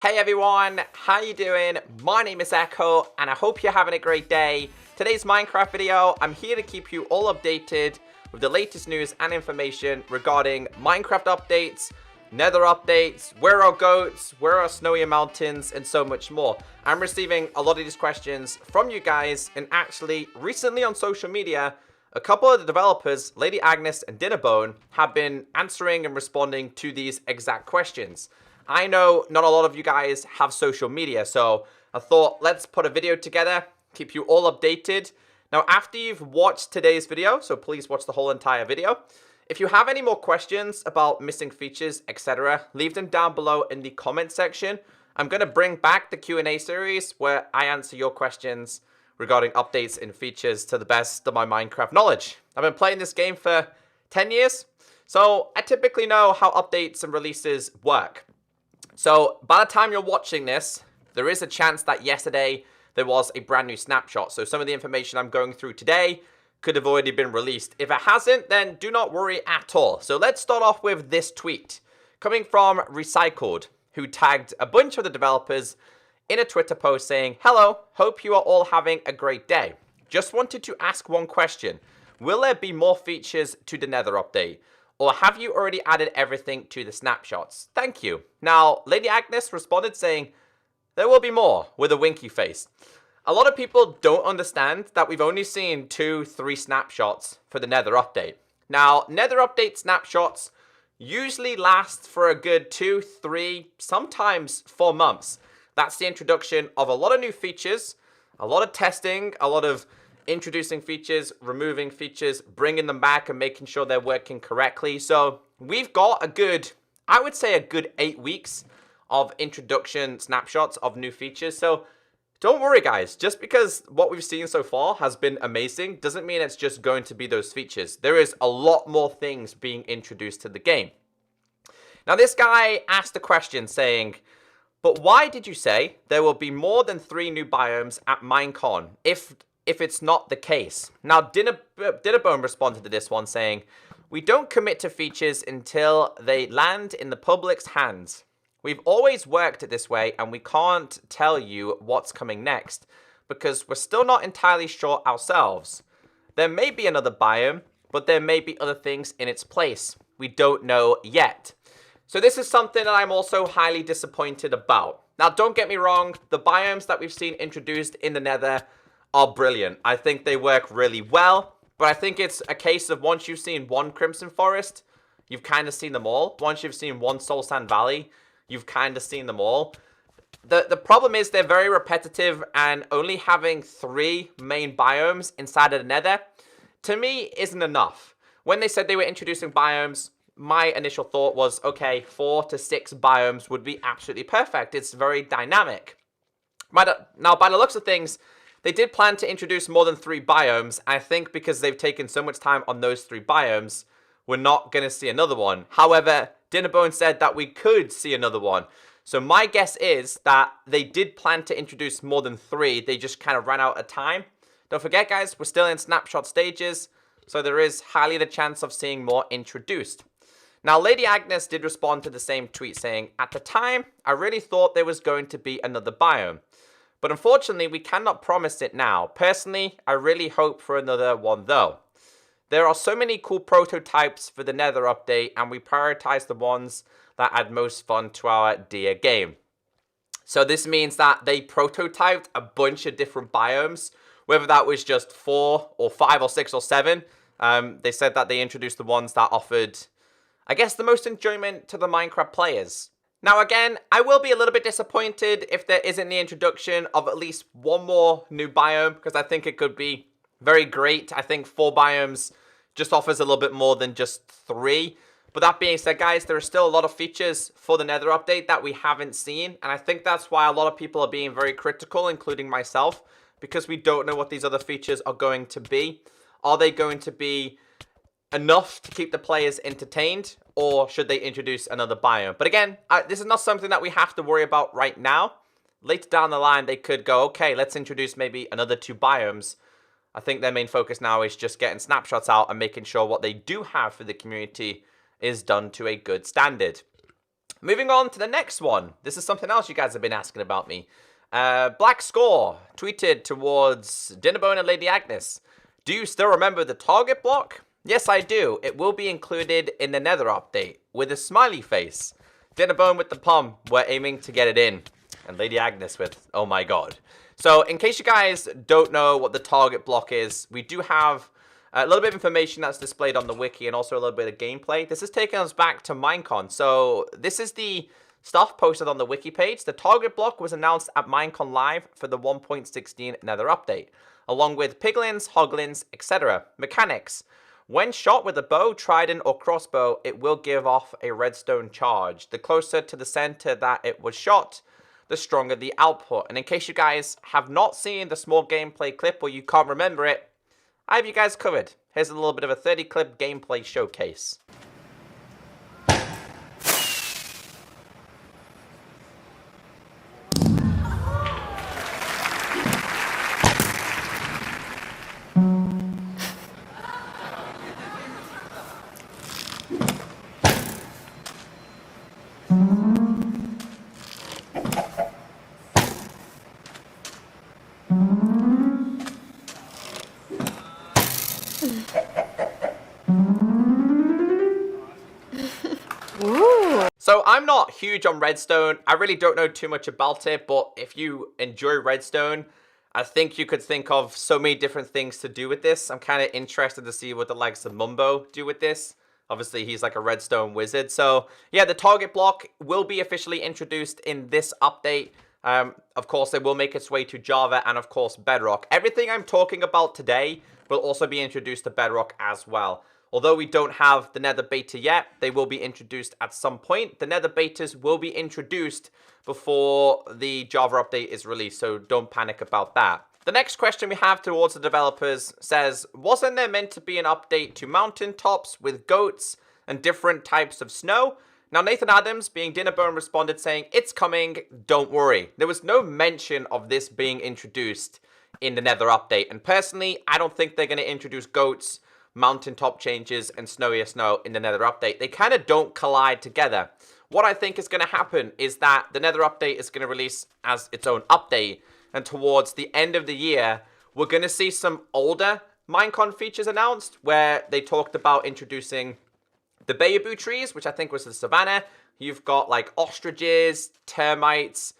Hey everyone, how you doing? My name is Echo, and I hope you're having a great day. Today's Minecraft video, I'm here to keep you all updated with the latest news and information regarding Minecraft updates, Nether updates, where are goats, where are snowy mountains, and so much more. I'm receiving a lot of these questions from you guys, and actually, recently on social media, a couple of the developers, Lady Agnes and Dinnerbone, have been answering and responding to these exact questions. I know not a lot of you guys have social media, so I thought let's put a video together, keep you all updated. Now, after you've watched today's video, so please watch the whole entire video, if you have any more questions about missing features, etc., leave them down below in the comment section. I'm going to bring back the Q&A series where I answer your questions regarding updates and features to the best of my Minecraft knowledge. I've been playing this game for 10 years, so I typically know how updates and releases work. So, by the time you're watching this, there is a chance that yesterday there was a brand new snapshot. So, some of the information I'm going through today could have already been released. If it hasn't, then do not worry at all. So, let's start off with this tweet coming from Recycled, who tagged a bunch of the developers in a Twitter post saying, "Hello, hope you are all having a great day. Just wanted to ask one question. Will there be more features to the Nether update? Or have you already added everything to the snapshots? Thank you." Now, Lady Agnes responded saying, "There will be more," with a winky face. A lot of people don't understand that we've only seen 2-3 snapshots for the Nether update. Now, Nether update snapshots usually last for a good 2, 3, sometimes 4 months. That's the introduction of a lot of new features, a lot of testing, a lot of introducing features, removing features, bringing them back and making sure they're working correctly. So we've got a good, I would say a good 8 weeks of introduction snapshots of new features. So don't worry guys, just because what we've seen so far has been amazing doesn't mean it's just going to be those features. There is a lot more things being introduced to the game. Now this guy asked a question saying, "But why did you say there will be more than 3 new biomes at Minecon if it's not the case?" Now, Dinnerbone responded to this one saying, "We don't commit to features until they land in the public's hands. We've always worked this way and we can't tell you what's coming next because we're still not entirely sure ourselves. There may be another biome, but there may be other things in its place. We don't know yet." So this is something that I'm also highly disappointed about. Now, don't get me wrong, the biomes that we've seen introduced in the Nether are brilliant. I think they work really well, but I think it's a case of once you've seen one Crimson Forest, you've kind of seen them all. Once you've seen one Soul Sand Valley, you've kind of seen them all. The problem is they're very repetitive, and only having 3 main biomes inside of the Nether, to me, isn't enough. When they said they were introducing biomes, my initial thought was, okay, 4 to 6 biomes would be absolutely perfect. It's very dynamic. Now, by the looks of things, they did plan to introduce more than 3 biomes. I think because they've taken so much time on those 3 biomes, we're not going to see another one. However, Dinnerbone said that we could see another one. So my guess is that they did plan to introduce more than 3. They just kind of ran out of time. Don't forget, guys, we're still in snapshot stages, so there is highly the chance of seeing more introduced. Now, Lady Agnes did respond to the same tweet saying, "At the time, I really thought there was going to be another biome. But unfortunately, we cannot promise it now. Personally, I really hope for another one though. There are so many cool prototypes for the Nether update, and we prioritize the ones that add most fun to our dear game." So this means that they prototyped a bunch of different biomes, whether that was just 4 or 5 or 6 or 7. They said that they introduced the ones that offered, I guess, the most enjoyment to the Minecraft players. Now again, I will be a little bit disappointed if there isn't the introduction of at least one more new biome, because I think it could be very great. I think 4 biomes just offers a little bit more than just 3. But that being said, guys, there are still a lot of features for the Nether update that we haven't seen, and I think that's why a lot of people are being very critical, including myself, because we don't know what these other features are going to be. Are they going to be enough to keep the players entertained, or should they introduce another biome? But again, this is not something that we have to worry about right now. Later down the line, they could go, okay, let's introduce maybe another 2 biomes. I think their main focus now is just getting snapshots out and making sure what they do have for the community is done to a good standard. Moving on to the next one. This is something else you guys have been asking about me. Black Score tweeted towards Dinnerbone and Lady Agnes. Do you still remember the target block? Yes, I do. It will be included in the Nether update with a smiley face. Dinnerbone with the palm. We're aiming to get it in. And Lady Agnes with, oh my god. So, in case you guys don't know what the target block is, we do have a little bit of information that's displayed on the wiki and also a little bit of gameplay. This is taking us back to Minecon. So this is the stuff posted on the wiki page. The target block was announced at Minecon Live for the 1.16 Nether update, along with Piglins, Hoglins, etc. Mechanics. When shot with a bow, trident, or crossbow, it will give off a redstone charge. The closer to the center that it was shot, the stronger the output. And in case you guys have not seen the small gameplay clip or you can't remember it, I have you guys covered. Here's a little bit of a 30-clip gameplay showcase. So I'm not huge on redstone. I really don't know too much about it, but if you enjoy redstone, I think you could think of so many different things to do with this. I'm kind of interested to see what the likes of Mumbo do with this. Obviously, he's like a redstone wizard. So yeah, the target block will be officially introduced in this update. Of course, it will make its way to Java and, of course, Bedrock. Everything I'm talking about today will also be introduced to Bedrock as well. Although we don't have the Nether beta yet, they will be introduced at some point. The Nether betas will be introduced before the Java update is released, so don't panic about that. The next question we have towards the developers says, wasn't there meant to be an update to mountaintops with goats and different types of snow? Now, Nathan Adams, being Dinnerbone, responded saying, it's coming, don't worry. There was no mention of this being introduced in the Nether update. And personally, I don't think they're going to introduce goats, mountaintop changes, and snowier snow in the Nether update. They kind of don't collide together. What I think is going to happen is that the Nether update is going to release as its own update. And towards the end of the year, we're going to see some older Minecon features announced where they talked about introducing the bamboo trees, which I think was the savannah. You've got like ostriches, termites,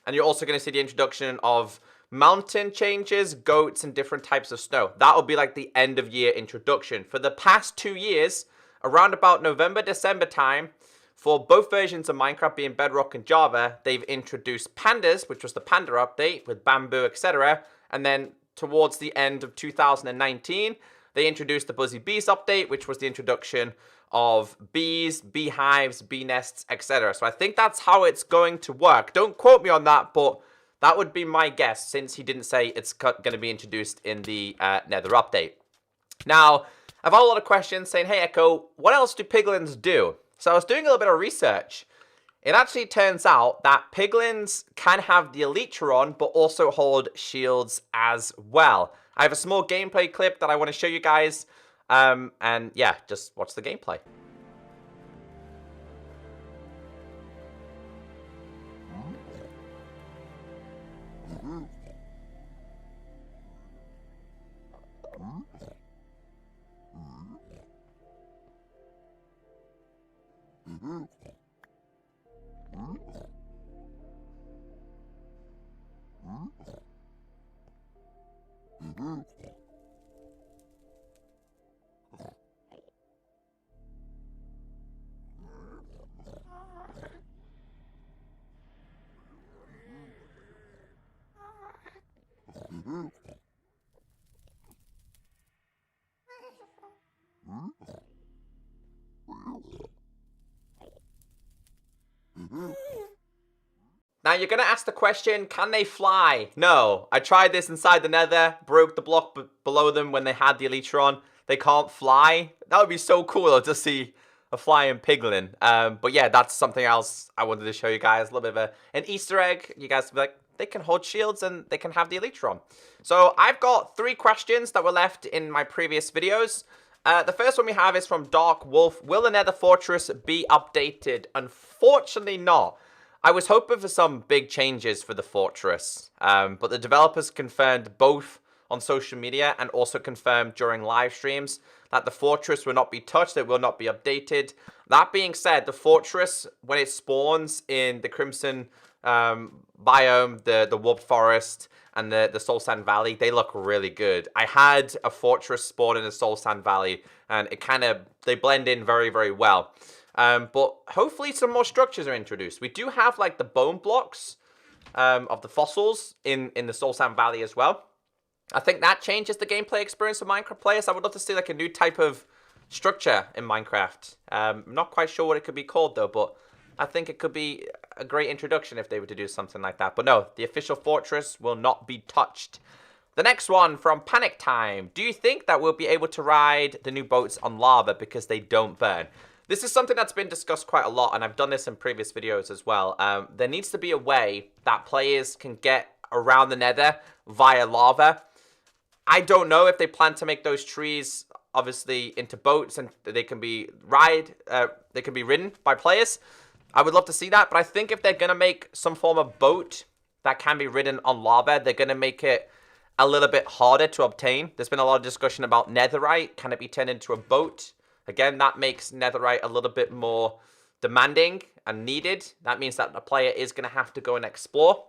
and you're also going to see the introduction of mountain changes, goats, and different types of snow. That will be like the end of year introduction. For the past 2 years, around about November, December time, for both versions of Minecraft being Bedrock and Java, they've introduced pandas, which was the panda update with bamboo, etc. And then towards the end of 2019, they introduced the Buzzy Bees update, which was the introduction of bees, beehives, bee nests, etc. So I think that's how it's going to work. Don't quote me on that, but that would be my guess, since he didn't say it's going to be introduced in the Nether update. Now, I've had a lot of questions saying, hey, Echo, what else do piglins do? So I was doing a little bit of research. It actually turns out that piglins can have the Elytron, but also hold shields as well. I have a small gameplay clip that I want to show you guys. And yeah, just watch the gameplay. Now you're going to ask the question, can they fly? No. I tried this inside the Nether, broke the block below them when they had the Elytron. They can't fly. That would be so cool to see a flying piglin. But yeah, that's something else I wanted to show you guys. A little bit of an Easter egg. You guys will be like, they can hold shields and they can have the Elytron. So I've got 3 questions that were left in my previous videos. The first one we have is from Dark Wolf. Will the Nether Fortress be updated? Unfortunately not. I was hoping for some big changes for the fortress, but the developers confirmed both on social media and also confirmed during live streams that the fortress will not be touched, it will not be updated. That being said, the fortress, when it spawns in the Crimson biome, the Warped Forest, and the Soul Sand Valley, they look really good. I had a fortress spawn in the Soul Sand Valley, and they blend in very, very well. But hopefully some more structures are introduced. We do have like the bone blocks of the fossils in the Soul Sand Valley as well. I think that changes the gameplay experience for Minecraft players. I would love to see like a new type of structure in Minecraft. I'm not quite sure what it could be called though, but I think it could be a great introduction if they were to do something like that. But no, the official fortress will not be touched. The next one from Panic Time. Do you think that we'll be able to ride the new boats on lava because they don't burn? This is something that's been discussed quite a lot, and I've done this in previous videos as well. There needs to be a way that players can get around the Nether via lava. I don't know if they plan to make those trees obviously into boats and they can be ridden by players. I would love to see that, but I think if they're going to make some form of boat that can be ridden on lava, they're going to make it a little bit harder to obtain. There's been a lot of discussion about netherite. Can it be turned into a boat? Again, that makes netherite a little bit more demanding and needed. That means that the player is going to have to go and explore.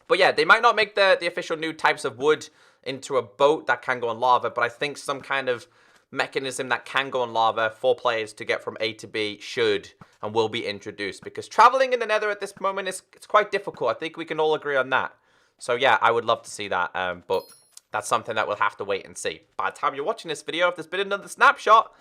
But yeah, they might not make the official new types of wood into a boat that can go on lava, but I think some kind of mechanism that can go on lava for players to get from A to B should and will be introduced, because traveling in the Nether at this moment it's quite difficult. I think we can all agree on that. So yeah, I would love to see that, but that's something that we'll have to wait and see. By the time you're watching this video, if there's been another snapshot,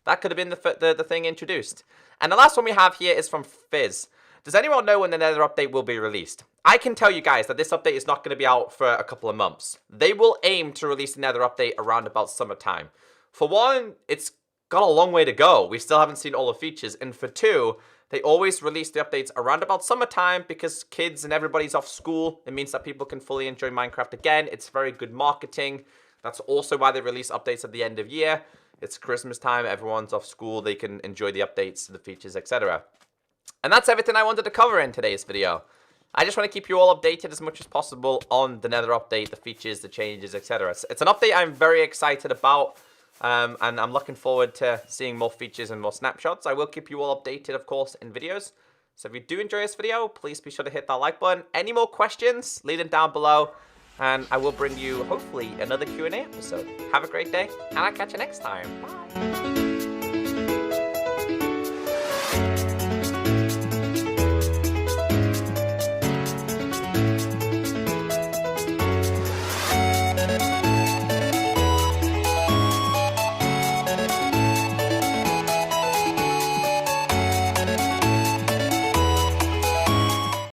that could have been the thing introduced. And the last one we have here is from Fizz. Does anyone know when the Nether update will be released? I can tell you guys that this update is not going to be out for a couple of months. They will aim to release the Nether update around about summertime. For one, it's got a long way to go. We still haven't seen all the features. And for two, they always release the updates around about summertime because kids and everybody's off school. It means that people can fully enjoy Minecraft again. It's very good marketing. That's also why they release updates at the end of year. It's Christmas time. Everyone's off school. They can enjoy the updates, the features, etc. And that's everything I wanted to cover in today's video. I just want to keep you all updated as much as possible on the Nether update, the features, the changes, etc. It's an update I'm very excited about, and I'm looking forward to seeing more features and more snapshots. I will keep you all updated, of course, in videos. So if you do enjoy this video, please be sure to hit that like button. Any more questions, leave them down below, and I will bring you, hopefully, another Q&A episode. Have a great day, and I'll catch you next time. Bye.